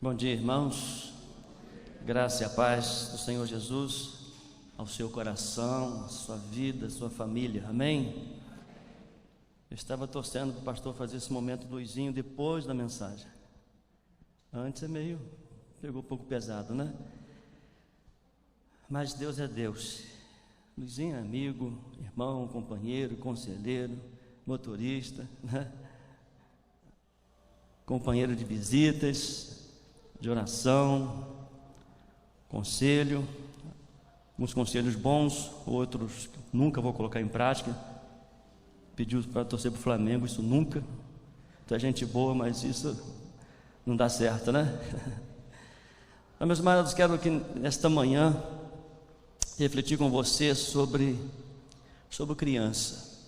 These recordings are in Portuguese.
Bom dia, irmãos. Graça e a paz do Senhor Jesus ao seu coração, à sua vida, à sua família. Amém? Eu estava torcendo para o pastor fazer esse momento Luizinho depois da mensagem. Antes pegou um pouco pesado, né? Mas Deus é Deus. Luizinho é amigo, irmão, companheiro, conselheiro, motorista, né? Companheiro de visitas, de oração, conselho, alguns conselhos bons, outros nunca vou colocar em prática. Pediu para torcer para o Flamengo, isso nunca. Tu é gente boa, mas isso não dá certo, né? Mas, meus amados, quero que nesta manhã refletir com você sobre criança.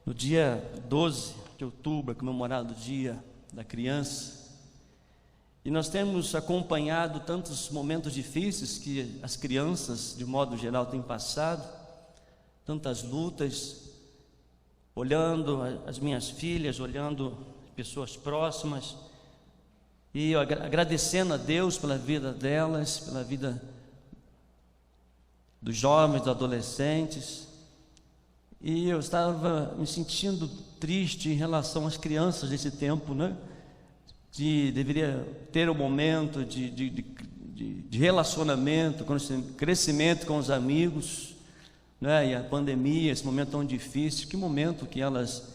No dia 12 de outubro é comemorado o Dia da Criança. E nós temos acompanhado tantos momentos difíceis que as crianças, de modo geral, têm passado, tantas lutas, olhando as minhas filhas, olhando pessoas próximas, e agradecendo a Deus pela vida delas, pela vida dos jovens, dos adolescentes. E eu estava me sentindo triste em relação às crianças desse tempo, né? Deveria ter um momento de relacionamento, crescimento com os amigos, né? E a pandemia, esse momento tão difícil, que momento que elas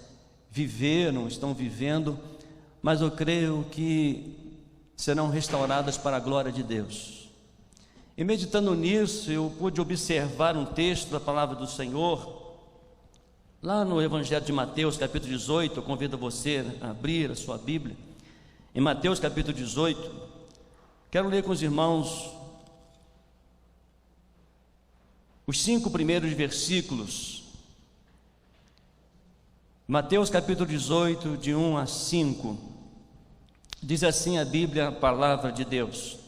viveram, estão vivendo, mas eu creio que serão restauradas para a glória de Deus. E meditando nisso, eu pude observar um texto da palavra do Senhor, lá no Evangelho de Mateus, capítulo 18, eu convido você a abrir a sua Bíblia. Em Mateus capítulo 18, quero ler com os irmãos os 5 primeiros versículos. Mateus capítulo 18, de 1 a 5, diz assim a Bíblia, a palavra de Deus.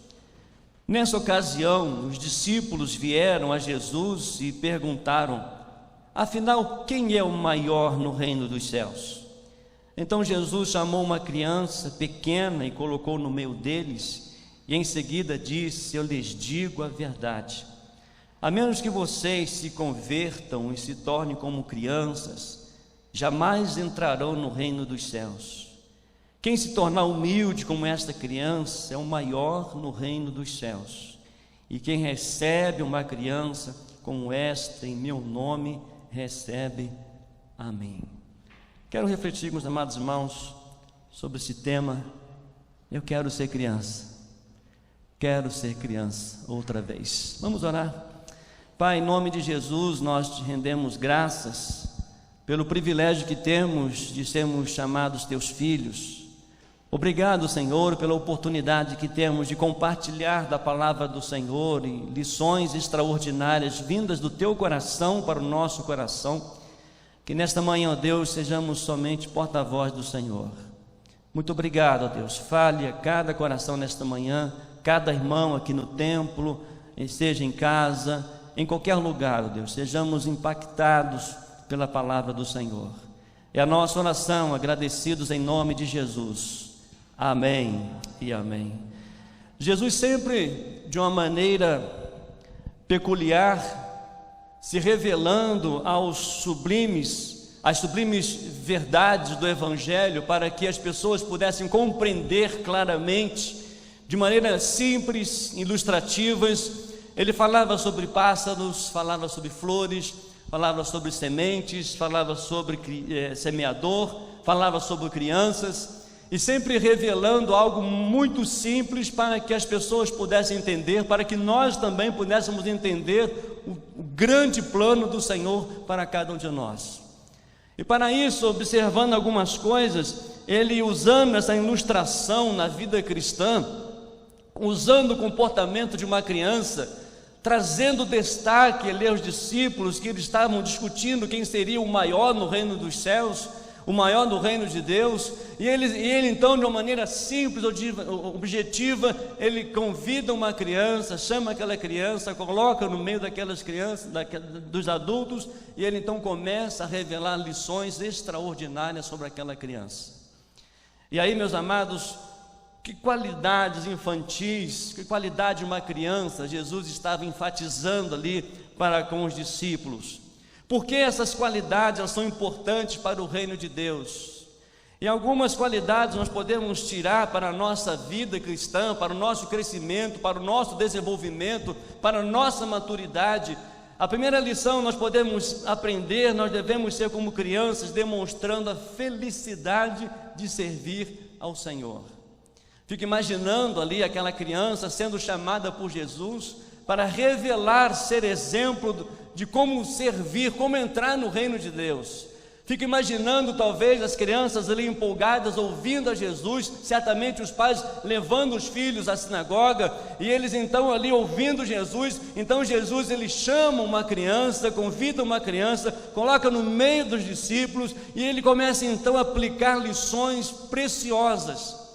Nessa ocasião, os discípulos vieram a Jesus e perguntaram: afinal, quem é o maior no reino dos céus? Então Jesus chamou uma criança pequena e colocou no meio deles, e em seguida disse: eu lhes digo a verdade, a menos que vocês se convertam e se tornem como crianças, jamais entrarão no reino dos céus. Quem se tornar humilde como esta criança é o maior no reino dos céus. E quem recebe uma criança como esta em meu nome, recebe a mim. Quero refletir, meus amados irmãos, sobre esse tema. Eu quero ser criança. Quero ser criança outra vez. Vamos orar. Pai, em nome de Jesus, nós te rendemos graças pelo privilégio que temos de sermos chamados teus filhos. Obrigado, Senhor, pela oportunidade que temos de compartilhar da palavra do Senhor e lições extraordinárias vindas do teu coração para o nosso coração. Que nesta manhã, ó Deus, sejamos somente porta-voz do Senhor. Muito obrigado, ó Deus. Fale a cada coração nesta manhã, cada irmão aqui no templo, seja em casa, em qualquer lugar, ó Deus, sejamos impactados pela palavra do Senhor. É a nossa oração, agradecidos em nome de Jesus. Amém e amém. Jesus sempre, de uma maneira peculiar, se revelando às sublimes verdades do Evangelho, para que as pessoas pudessem compreender claramente, de maneira simples, ilustrativas. Ele falava sobre pássaros, falava sobre flores, falava sobre sementes, falava sobre semeador, falava sobre crianças, e sempre revelando algo muito simples para que as pessoas pudessem entender, para que nós também pudéssemos entender o grande plano do Senhor para cada um de nós. E para isso, observando algumas coisas, ele usando essa ilustração na vida cristã, usando o comportamento de uma criança, trazendo destaque ali aos discípulos que eles estavam discutindo quem seria o maior no reino dos céus, o maior no reino de Deus, e ele então, de uma maneira simples, objetiva, ele convida uma criança, chama aquela criança, coloca no meio daquelas crianças, dos adultos, e ele então começa a revelar lições extraordinárias sobre aquela criança. E aí, meus amados, Que qualidades infantis, que qualidade de uma criança Jesus estava enfatizando ali para com os discípulos. Por que essas qualidades elas são importantes para o reino de Deus? E algumas qualidades nós podemos tirar para a nossa vida cristã, para o nosso crescimento, para o nosso desenvolvimento, para a nossa maturidade. A primeira lição nós podemos aprender, nós devemos ser como crianças, demonstrando a felicidade de servir ao Senhor. Fico imaginando ali aquela criança sendo chamada por Jesus para revelar, ser exemplo de como servir, como entrar no reino de Deus. Fico imaginando talvez as crianças ali empolgadas, ouvindo a Jesus, certamente os pais levando os filhos à sinagoga, e eles então ali ouvindo Jesus. Então Jesus ele chama uma criança, convida uma criança, coloca no meio dos discípulos, e ele começa então a aplicar lições preciosas.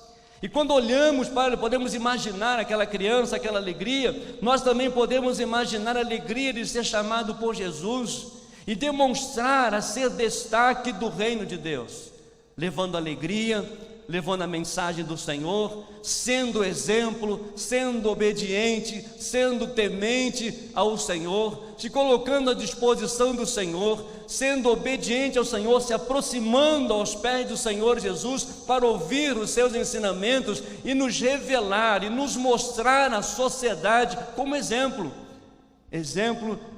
E quando olhamos para, podemos imaginar aquela criança, aquela alegria, nós também podemos imaginar a alegria de ser chamado por Jesus e demonstrar a ser destaque do reino de Deus, levando alegria, levando a mensagem do Senhor, sendo exemplo, sendo obediente, sendo temente ao Senhor, se colocando à disposição do Senhor, sendo obediente ao Senhor, se aproximando aos pés do Senhor Jesus para ouvir os seus ensinamentos e nos revelar e nos mostrar à sociedade como exemplo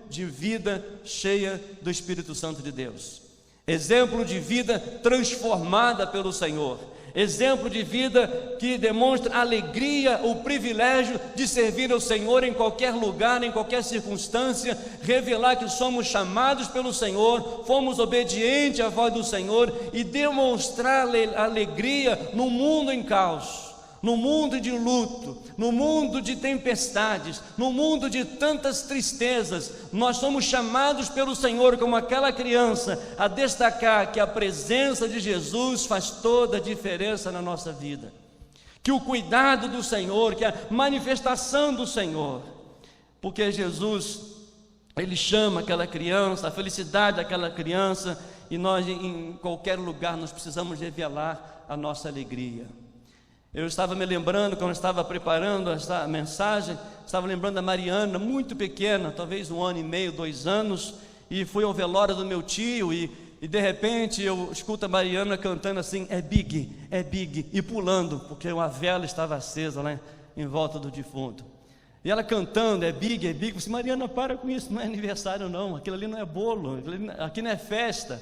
de vida cheia do Espírito Santo de Deus, exemplo de vida transformada pelo Senhor, exemplo de vida que demonstra a alegria, o privilégio de servir ao Senhor em qualquer lugar, em qualquer circunstância, revelar que somos chamados pelo Senhor, fomos obedientes à voz do Senhor e demonstrar alegria no mundo em caos, no mundo de luto, no mundo de tempestades, no mundo de tantas tristezas. Nós somos chamados pelo Senhor, como aquela criança, a destacar que a presença de Jesus faz toda a diferença na nossa vida, que o cuidado do Senhor, que a manifestação do Senhor, porque Jesus, Ele chama aquela criança, a felicidade daquela criança, e nós em qualquer lugar nós precisamos revelar a nossa alegria. Eu estava me lembrando, quando eu estava preparando essa mensagem, estava lembrando da Mariana, muito pequena, talvez 1 ano e meio, 2 anos, e fui ao velório do meu tio, e de repente eu escuto a Mariana cantando assim, é big, e pulando, porque uma vela estava acesa lá em volta do defunto. E ela cantando, é big, eu disse, Mariana, para com isso, não é aniversário não, aquilo ali não é bolo, aqui não é festa.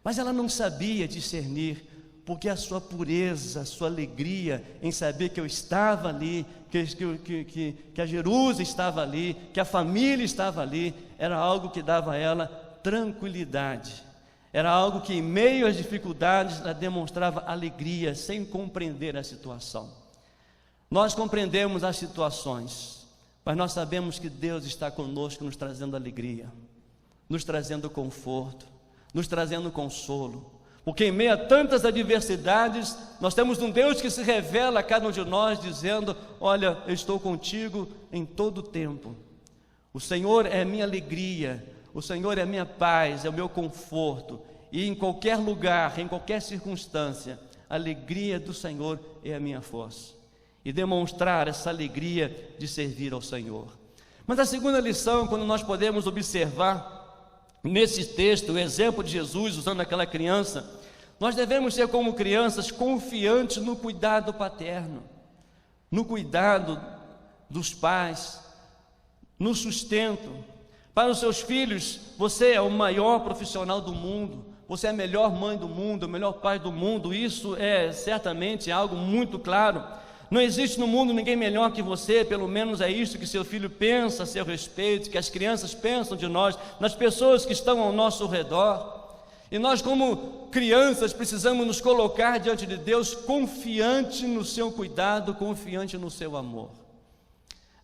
Mas ela não sabia discernir, porque a sua pureza, a sua alegria em saber que eu estava ali, que a Jerusa estava ali, que a família estava ali, era algo que dava a ela tranquilidade, era algo que em meio às dificuldades ela demonstrava alegria, sem compreender a situação. Nós compreendemos as situações, mas nós sabemos que Deus está conosco, nos trazendo alegria, nos trazendo conforto, nos trazendo consolo. Porque em meio a tantas adversidades, nós temos um Deus que se revela a cada um de nós, dizendo, olha, eu estou contigo em todo o tempo. O Senhor é a minha alegria, o Senhor é a minha paz, é o meu conforto. E em qualquer lugar, em qualquer circunstância, a alegria do Senhor é a minha força. E demonstrar essa alegria de servir ao Senhor. Mas a segunda lição, quando nós podemos observar nesse texto, o exemplo de Jesus usando aquela criança, nós devemos ser como crianças confiantes no cuidado paterno, no cuidado dos pais, no sustento. Para os seus filhos, você é o maior profissional do mundo, você é a melhor mãe do mundo, o melhor pai do mundo, isso é certamente algo muito claro. Não existe no mundo ninguém melhor que você, pelo menos é isso que seu filho pensa a seu respeito, que as crianças pensam de nós, nas pessoas que estão ao nosso redor. E nós, como crianças, precisamos nos colocar diante de Deus confiante no seu cuidado, confiante no seu amor.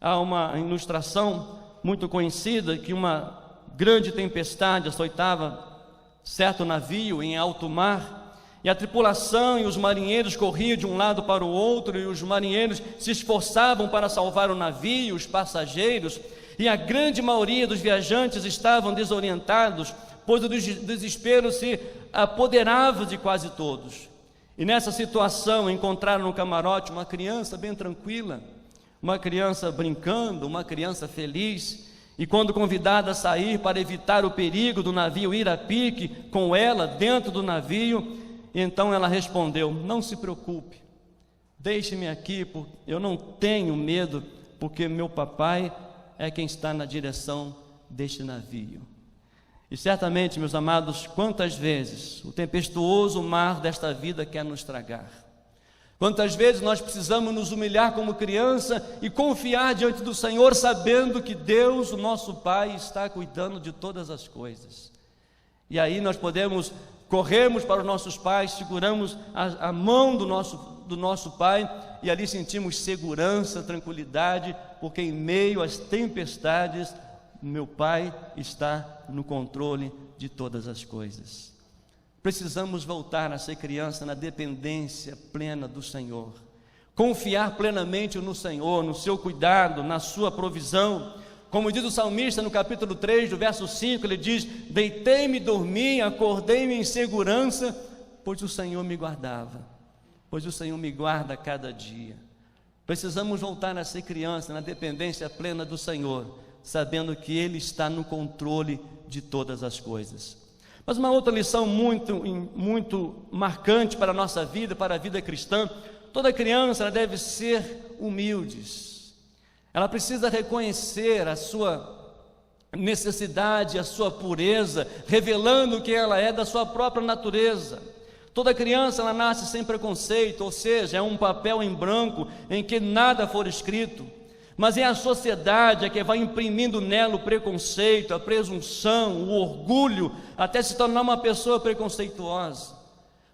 Há uma ilustração muito conhecida que uma grande tempestade açoitava certo navio em alto mar, e a tripulação e os marinheiros corriam de um lado para o outro, e os marinheiros se esforçavam para salvar o navio, os passageiros, e a grande maioria dos viajantes estavam desorientados, pois o desespero se apoderava de quase todos. E nessa situação encontraram no camarote uma criança bem tranquila, uma criança brincando, uma criança feliz. E quando convidada a sair para evitar o perigo do navio ir a pique com ela dentro do navio, então ela respondeu: não se preocupe, deixe-me aqui, eu não tenho medo, porque meu papai é quem está na direção deste navio. E certamente, meus amados, quantas vezes o tempestuoso mar desta vida quer nos tragar. Quantas vezes nós precisamos nos humilhar como criança e confiar diante do Senhor, sabendo que Deus, o nosso Pai, está cuidando de todas as coisas. E aí nós corremos para os nossos pais, seguramos a mão do nosso Pai, e ali sentimos segurança, tranquilidade, porque em meio às tempestades, meu Pai está no controle de todas as coisas. Precisamos voltar a ser criança na dependência plena do Senhor, confiar plenamente no Senhor, no seu cuidado, na sua provisão. Como diz o salmista no capítulo 3, do verso 5, ele diz: deitei-me, dormi, acordei-me em segurança, pois o Senhor me guardava, pois o Senhor me guarda cada dia. Precisamos voltar a ser criança na dependência plena do Senhor, sabendo que Ele está no controle de todas as coisas. Mas uma outra lição muito marcante para a nossa vida, para a vida cristã: toda criança deve ser humilde. Ela precisa reconhecer a sua necessidade, a sua pureza, revelando o que ela é da sua própria natureza. Toda criança ela nasce sem preconceito, ou seja, é um papel em branco em que nada for escrito. Mas é a sociedade que vai imprimindo nela o preconceito, a presunção, o orgulho, até se tornar uma pessoa preconceituosa.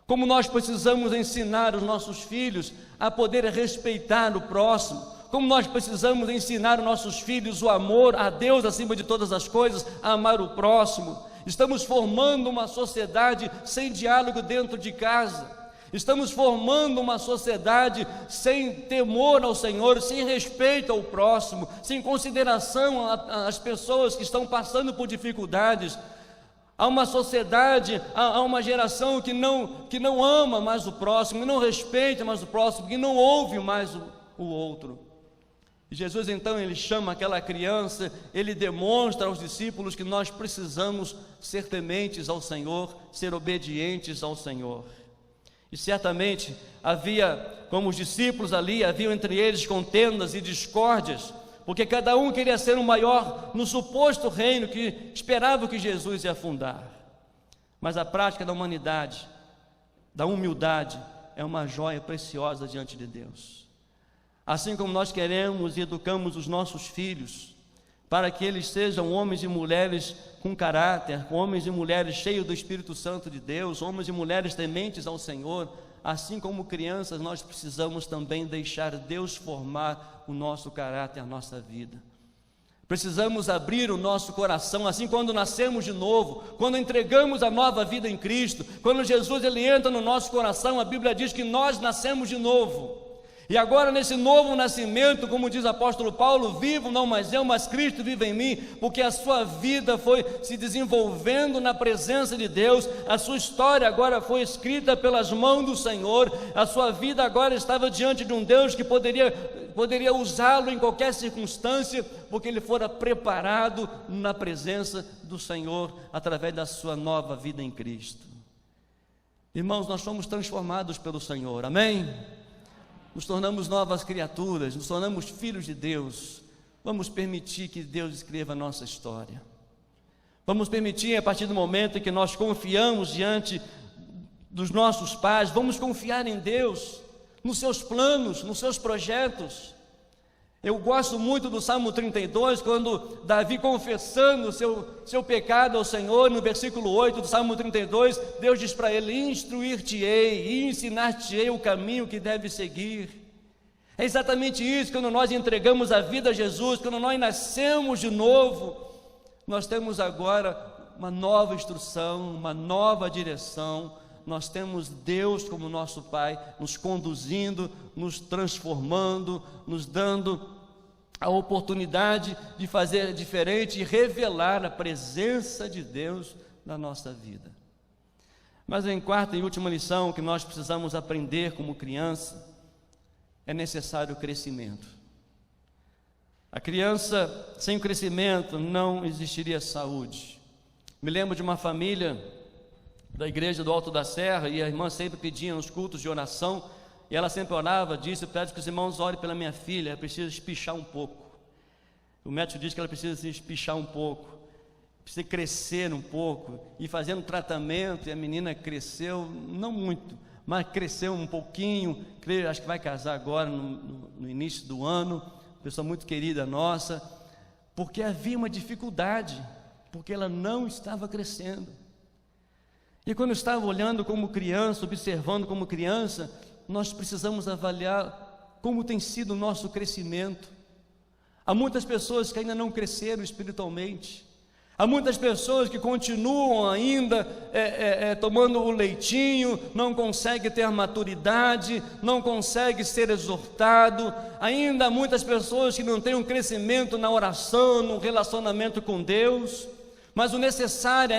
Como nós precisamos ensinar os nossos filhos a poder respeitar o próximo, como nós precisamos ensinar os nossos filhos o amor a Deus acima de todas as coisas, a amar o próximo. Estamos formando uma sociedade sem diálogo dentro de casa. Estamos formando uma sociedade sem temor ao Senhor, sem respeito ao próximo, sem consideração às pessoas que estão passando por dificuldades. Há uma sociedade, há uma geração que não ama mais o próximo, que não respeita mais o próximo, que não ouve mais o outro. E Jesus então, ele chama aquela criança, ele demonstra aos discípulos que nós precisamos ser tementes ao Senhor, ser obedientes ao Senhor. E certamente havia, como os discípulos ali, havia entre eles contendas e discórdias, porque cada um queria ser o maior no suposto reino que esperava que Jesus ia fundar. Mas a prática da humanidade, da humildade, é uma joia preciosa diante de Deus. Assim como nós queremos e educamos os nossos filhos, para que eles sejam homens e mulheres com caráter, homens e mulheres cheios do Espírito Santo de Deus, homens e mulheres tementes ao Senhor, assim como crianças, nós precisamos também deixar Deus formar o nosso caráter, a nossa vida. Precisamos abrir o nosso coração, assim quando nascemos de novo, quando entregamos a nova vida em Cristo, quando Jesus ele entra no nosso coração, a Bíblia diz que nós nascemos de novo. E agora nesse novo nascimento, como diz o apóstolo Paulo, vivo não mais eu, mas Cristo vive em mim, porque a sua vida foi se desenvolvendo na presença de Deus, a sua história agora foi escrita pelas mãos do Senhor, a sua vida agora estava diante de um Deus que poderia usá-lo em qualquer circunstância, porque ele fora preparado na presença do Senhor, através da sua nova vida em Cristo. Irmãos, nós somos transformados pelo Senhor, amém? Nos tornamos novas criaturas, nos tornamos filhos de Deus. Vamos permitir que Deus escreva a nossa história. Vamos permitir, a partir do momento em que nós confiamos diante dos nossos pais, vamos confiar em Deus, nos seus planos, nos seus projetos. Eu gosto muito do Salmo 32, quando Davi, confessando o seu pecado ao Senhor, no versículo 8 do Salmo 32, Deus diz para ele: instruir-te-ei e ensinar-te-ei o caminho que deve seguir. É exatamente isso, quando nós entregamos a vida a Jesus, quando nós nascemos de novo, nós temos agora uma nova instrução, uma nova direção. Nós temos Deus como nosso Pai, nos conduzindo, nos transformando, nos dando a oportunidade de fazer diferente e revelar a presença de Deus na nossa vida. Mas em quarta e última lição que nós precisamos aprender como criança, é necessário crescimento. A criança sem crescimento não existiria saúde. Me lembro de uma família da igreja do Alto da Serra, e a irmã sempre pedia nos cultos de oração, e ela sempre orava, disse: eu peço que os irmãos orem pela minha filha, ela precisa espichar um pouco. O médico diz que ela precisa se espichar um pouco, precisa crescer um pouco, e fazendo tratamento, e a menina cresceu, não muito, mas cresceu um pouquinho, acho que vai casar agora no início do ano, pessoa muito querida nossa, porque havia uma dificuldade, porque ela não estava crescendo. E quando eu estava olhando como criança, observando como criança, nós precisamos avaliar como tem sido o nosso crescimento. Há muitas pessoas que ainda não cresceram espiritualmente. Há muitas pessoas que continuam ainda tomando o leitinho, não conseguem ter maturidade, não conseguem ser exortado. Ainda há muitas pessoas que não têm um crescimento na oração, no relacionamento com Deus. Mas é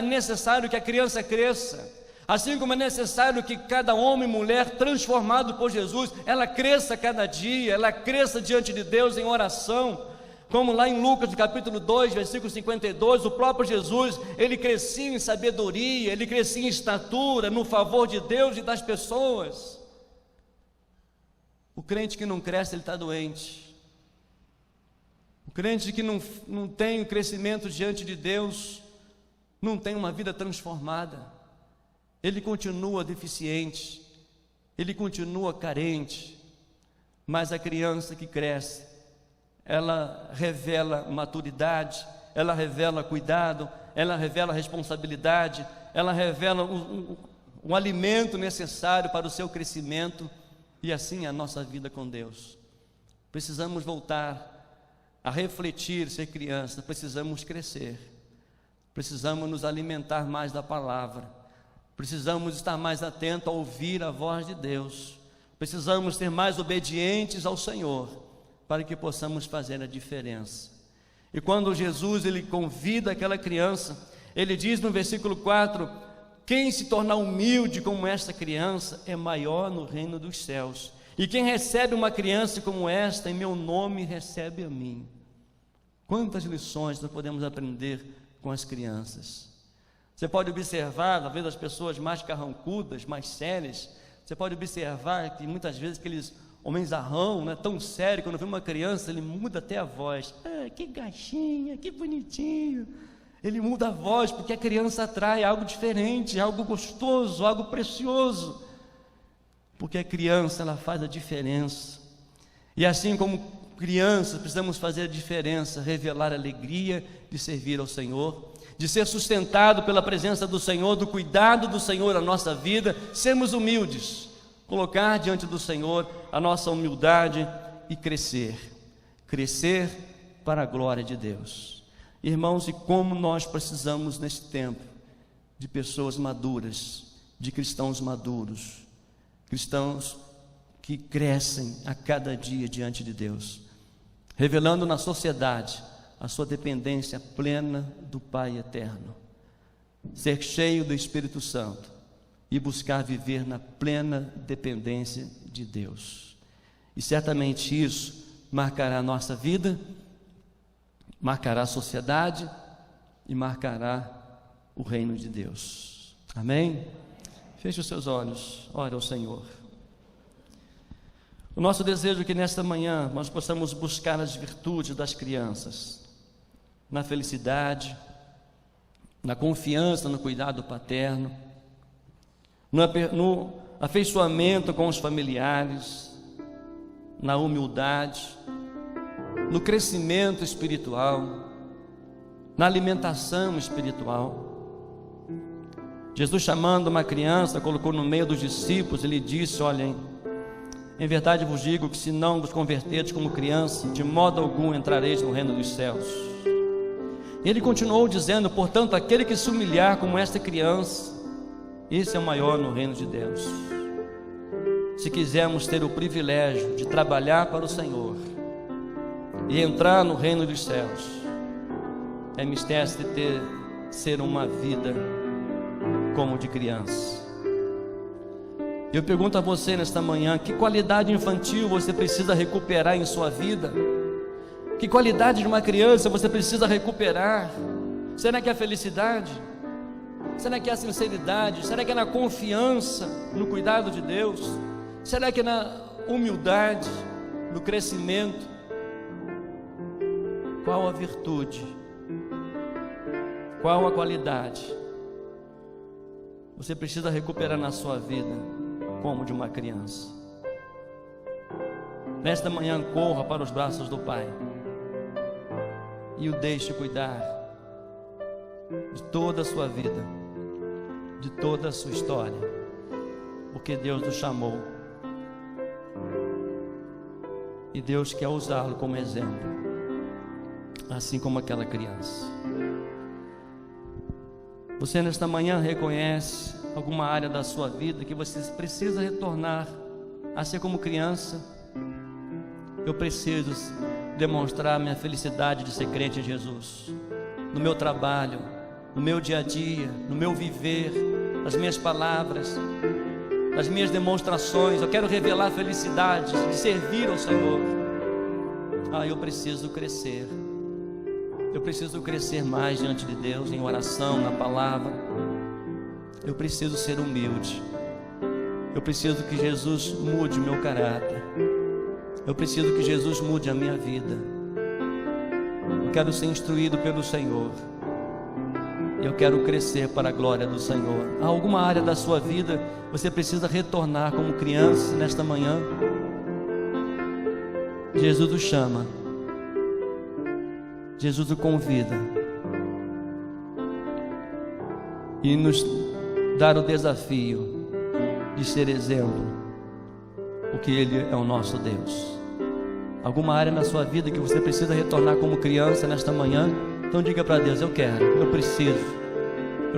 necessário que a criança cresça. Assim como é necessário que cada homem e mulher transformado por Jesus, ela cresça cada dia, ela cresça diante de Deus em oração. Como lá em Lucas, capítulo 2, versículo 52, o próprio Jesus, ele crescia em sabedoria, ele crescia em estatura, no favor de Deus e das pessoas. O crente que não cresce, ele está doente. O crente que não tem o crescimento diante de Deus, não tem uma vida transformada. Ele continua deficiente, ele continua carente. Mas a criança que cresce, ela revela maturidade, ela revela cuidado, ela revela responsabilidade, ela revela o alimento necessário para o seu crescimento, e assim a nossa vida com Deus. Precisamos voltar a refletir, ser criança, precisamos crescer, precisamos nos alimentar mais da palavra, precisamos estar mais atentos a ouvir a voz de Deus, precisamos ser mais obedientes ao Senhor, para que possamos fazer a diferença. E quando Jesus ele convida aquela criança, ele diz no versículo 4: quem se tornar humilde como esta criança é maior no reino dos céus, e quem recebe uma criança como esta em meu nome recebe a mim. Quantas lições nós podemos aprender com as crianças. Você pode observar, talvez as pessoas mais carrancudas, mais sérias, você pode observar que muitas vezes aqueles homenzarrão, né, tão sério, quando vê uma criança, ele muda até a voz. Que gatinha, que bonitinho. Ele muda a voz, porque a criança atrai algo diferente, algo gostoso, algo precioso. Porque a criança, ela faz a diferença. E assim como crianças, precisamos fazer a diferença, revelar a alegria de servir ao Senhor, de ser sustentado pela presença do Senhor, do cuidado do Senhor na nossa vida, sermos humildes, colocar diante do Senhor a nossa humildade e crescer para a glória de Deus. Irmãos, e como nós precisamos neste tempo de pessoas maduras, de cristãos maduros, cristãos que crescem a cada dia diante de Deus, revelando na sociedade a sua dependência plena do Pai eterno, ser cheio do Espírito Santo e buscar viver na plena dependência de Deus. E certamente isso marcará a nossa vida, marcará a sociedade e marcará o reino de Deus. Amém? Feche os seus olhos, ore ao Senhor. O nosso desejo é que nesta manhã nós possamos buscar as virtudes das crianças, na felicidade, na confiança, no cuidado paterno, no afeiçoamento com os familiares, na humildade, no crescimento espiritual, na alimentação espiritual. Jesus, chamando uma criança, colocou no meio dos discípulos, ele disse: olhem, em verdade vos digo que se não vos converterdes como criança, de modo algum entrareis no reino dos céus. E ele continuou dizendo: portanto, aquele que se humilhar como esta criança, esse é o maior no reino de Deus. Se quisermos ter o privilégio de trabalhar para o Senhor e entrar no reino dos céus, é mistério de ser uma vida como de criança. Eu pergunto a você nesta manhã: que qualidade infantil você precisa recuperar em sua vida? Que qualidade de uma criança você precisa recuperar? Será que é a felicidade? Será que é a sinceridade? Será que é na confiança, no cuidado de Deus? Será que é na humildade, no crescimento? Qual a virtude? Qual a qualidade você precisa recuperar na sua vida como de uma criança? Nesta manhã, corra para os braços do Pai e o deixe cuidar de toda a sua vida, de toda a sua história, porque Deus nos chamou e Deus quer usá-lo como exemplo, assim como aquela criança. Você nesta manhã reconhece alguma área da sua vida que você precisa retornar a ser como criança? Eu preciso demonstrar minha felicidade de ser crente em Jesus, no meu trabalho, no meu dia a dia, no meu viver, nas minhas palavras, nas minhas demonstrações. Eu quero revelar a felicidade de servir ao Senhor. Eu preciso crescer. Eu preciso crescer mais diante de Deus, em oração, na palavra. Eu preciso ser humilde. Eu preciso que Jesus mude o meu caráter. Eu preciso que Jesus mude a minha vida. Eu quero ser instruído pelo Senhor. Eu quero crescer para a glória do Senhor. Há alguma área da sua vida você precisa retornar como criança nesta manhã? Jesus o chama. Jesus o convida e nos dá o desafio de ser exemplo, porque Ele é o nosso Deus. Alguma área na sua vida que você precisa retornar como criança nesta manhã? Então diga para Deus: eu quero, eu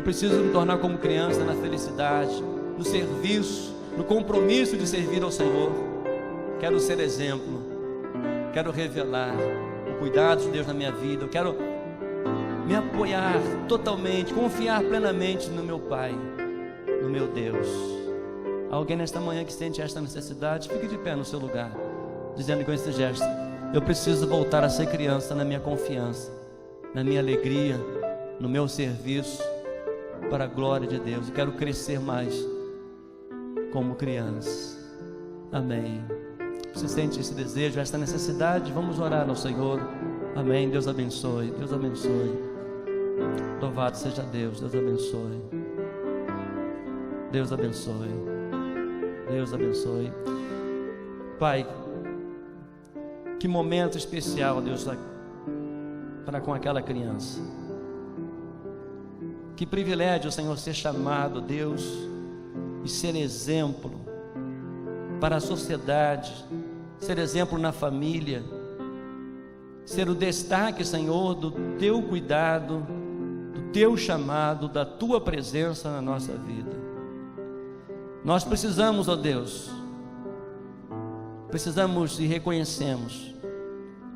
preciso me tornar como criança na felicidade, no serviço, no compromisso de servir ao Senhor. Quero ser exemplo, quero revelar o cuidado de Deus na minha vida. Eu quero me apoiar totalmente, confiar plenamente no meu Pai, no meu Deus. Alguém nesta manhã que sente esta necessidade, fique de pé no seu lugar, dizendo com esse gesto: eu preciso voltar a ser criança na minha confiança, na minha alegria, no meu serviço, para a glória de Deus. Eu quero crescer mais como criança. Amém. Você sente esse desejo, esta necessidade? Vamos orar ao Senhor. Amém. Deus abençoe. Deus abençoe. Louvado seja Deus. Deus abençoe. Deus abençoe. Deus abençoe. Pai, que momento especial, Deus, para com aquela criança. Que privilégio, Senhor, ser chamado, Deus, e ser exemplo para a sociedade, ser exemplo na família, ser o destaque, Senhor, do Teu cuidado, do Teu chamado, da Tua presença na nossa vida. Nós precisamos, ó Deus, precisamos e reconhecemos,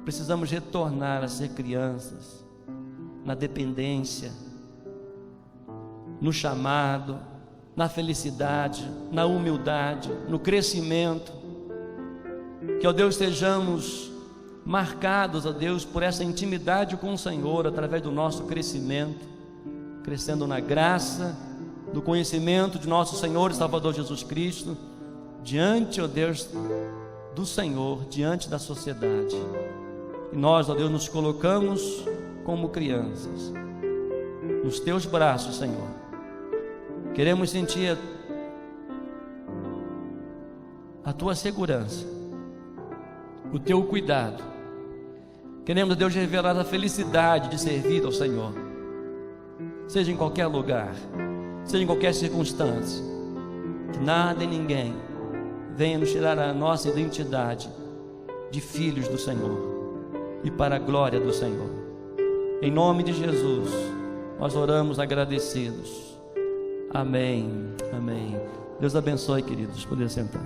precisamos retornar a ser crianças, na dependência, no chamado, na felicidade, na humildade, no crescimento. Que, ó Deus, sejamos marcados, ó Deus, por essa intimidade com o Senhor, através do nosso crescimento, crescendo na graça, no conhecimento de nosso Senhor e Salvador Jesus Cristo, diante, ó Deus, do Senhor, diante da sociedade. E nós, ó Deus, nos colocamos como crianças nos Teus braços, Senhor. Queremos sentir a Tua segurança, o Teu cuidado. Queremos, Deus, revelar a felicidade de servir ao Senhor, seja em qualquer lugar, seja em qualquer circunstância. Que nada e ninguém venha nos tirar a nossa identidade de filhos do Senhor e para a glória do Senhor. Em nome de Jesus, nós oramos agradecidos. Amém, amém. Deus abençoe, queridos. Poder sentar.